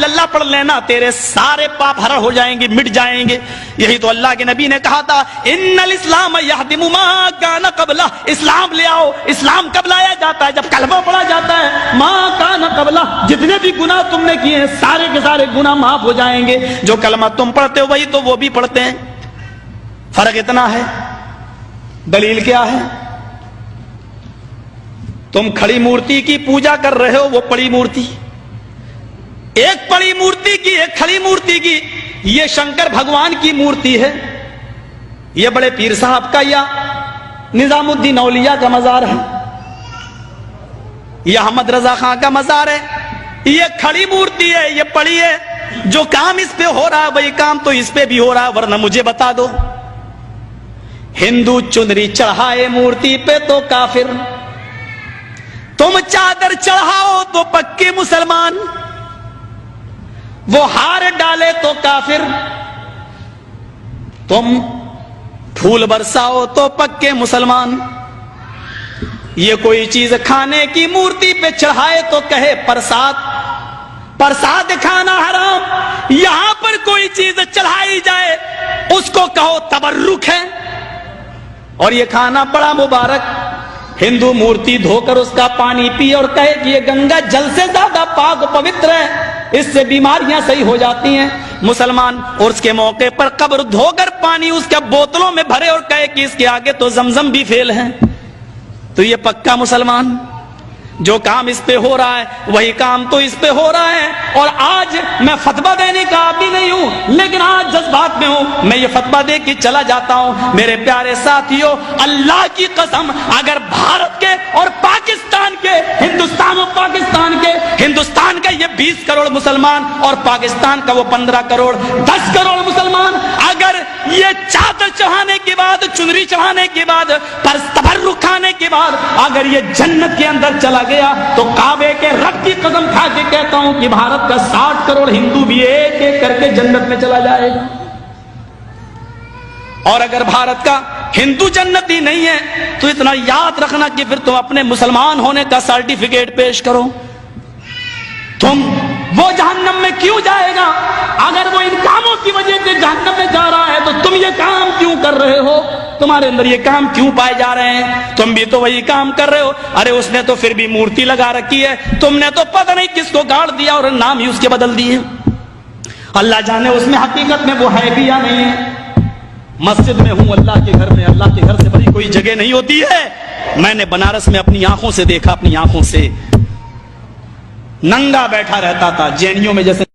الا اللہ پڑھ لینا تیرے سارے پاپ ہر ہو جائیں گے، مٹ جائیں گے۔ یہی تو اللہ کے نبی نے کہا تھا ان الاسلام یہدم ما کان قبلہ، اسلام لے آؤ۔ اسلام کب لایا جاتا ہے؟ جب کلمہ پڑھا جاتا ہے۔ ما کان قبلہ، جتنے بھی گناہ تم نے کیے ہیں سارے کے سارے گناہ معاف ہو جائیں گے۔ جو کلمہ تم پڑھتے ہو وہی تو وہ بھی پڑھتے ہیں، فرق اتنا ہے۔ دلیل کیا ہے؟ تم کھڑی مورتی کی پوجا کر رہے ہو، وہ پڑی مورتی، ایک پڑی مورتی کی ایک کھڑی مورتی کی۔ یہ شنکر بھگوان کی مورتی ہے، یہ بڑے پیر صاحب کا یا نظام الدین اولیاء کا مزار ہے، یہ احمد رضا خان کا مزار ہے۔ یہ کھڑی مورتی ہے، یہ پڑی ہے۔ جو کام اس پہ ہو رہا ہے وہی کام تو اس پہ بھی ہو رہا ہے، ورنہ مجھے بتا دو ہندو چنری چڑھائے مورتی پہ تو کافر، تم چادر چڑھاؤ تو پکے مسلمان، وہ ہار ڈالے تو کافر، تم پھول برساؤ تو پکے مسلمان۔ یہ کوئی چیز کھانے کی مورتی پہ چڑھائے تو کہے پرساد، پرساد کھانا حرام۔ یہاں پر کوئی چیز چڑھائی جائے اس کو کہو تبرک ہے، اور یہ کھانا بڑا مبارک۔ ہندو مورتی دھو کر اس کا پانی پی اور کہے کہ یہ گنگا جل سے زیادہ پاک و پوتر ہے، اس سے بیماریاں صحیح ہو جاتی ہیں۔ مسلمان عرس کے موقع پر قبر دھو کر پانی اس کے بوتلوں میں بھرے اور کہے کہ اس کے آگے تو زمزم بھی فیل ہے، تو یہ پکا مسلمان۔ جو کام اس پہ ہو رہا ہے وہی کام تو اس پہ ہو رہا ہے۔ اور آج میں فتویٰ دینے کا آدمی نہیں ہوں، لیکن آج جذبات میں ہوں، میں یہ فتویٰ دے کے چلا جاتا ہوں۔ میرے پیارے ساتھیوں، اللہ کی قسم، اگر بھارت کے اور پاکستان کے، ہندوستان اور پاکستان کے، ہندوستان کا یہ 20 کروڑ مسلمان اور پاکستان کا وہ 15 کروڑ 10 کروڑ مسلمان، اگر یہ چادر چڑھانے کے بعد، چنری چڑھانے کے بعد، تبرک کھانے کے بعد اگر یہ جنت کے اندر چلا گیا تو کعبے کے رب کی قسم کھا کے کہتا ہوں کہ بھارت کا 60 کروڑ ہندو بھی ایک ایک کر کے جنت میں چلا جائے گا۔ اور اگر بھارت کا ہندو جنتی نہیں ہے تو اتنا یاد رکھنا کہ پھر تم اپنے مسلمان ہونے کا سرٹیفکیٹ پیش کرو۔ تم وہ جہنم میں کیوں جائے گا؟ اگر وہ ان کاموں کی وجہ سے جہنم میں جا رہا ہے تو تم یہ کام کیوں کر رہے ہو؟ تمہارے اندر یہ کام کیوں پائے جا رہے ہیں؟ تم بھی تو وہی کام کر رہے ہو۔ ارے اس نے تو پھر بھی مورتی لگا رکھی ہے، تم نے تو پتہ نہیں کس کو گاڑ دیا اور نام ہی اس کے بدل دیے۔ اللہ جانے اس میں حقیقت میں وہ ہے بھی یا نہیں ہے۔ مسجد میں ہوں، اللہ کے گھر میں، اللہ کے گھر سے بڑی کوئی جگہ نہیں ہوتی ہے۔ میں نے بنارس میں اپنی آنکھوں سے دیکھا، اپنی آنکھوں سے، ننگا بیٹھا رہتا تھا جینیوں میں جیسے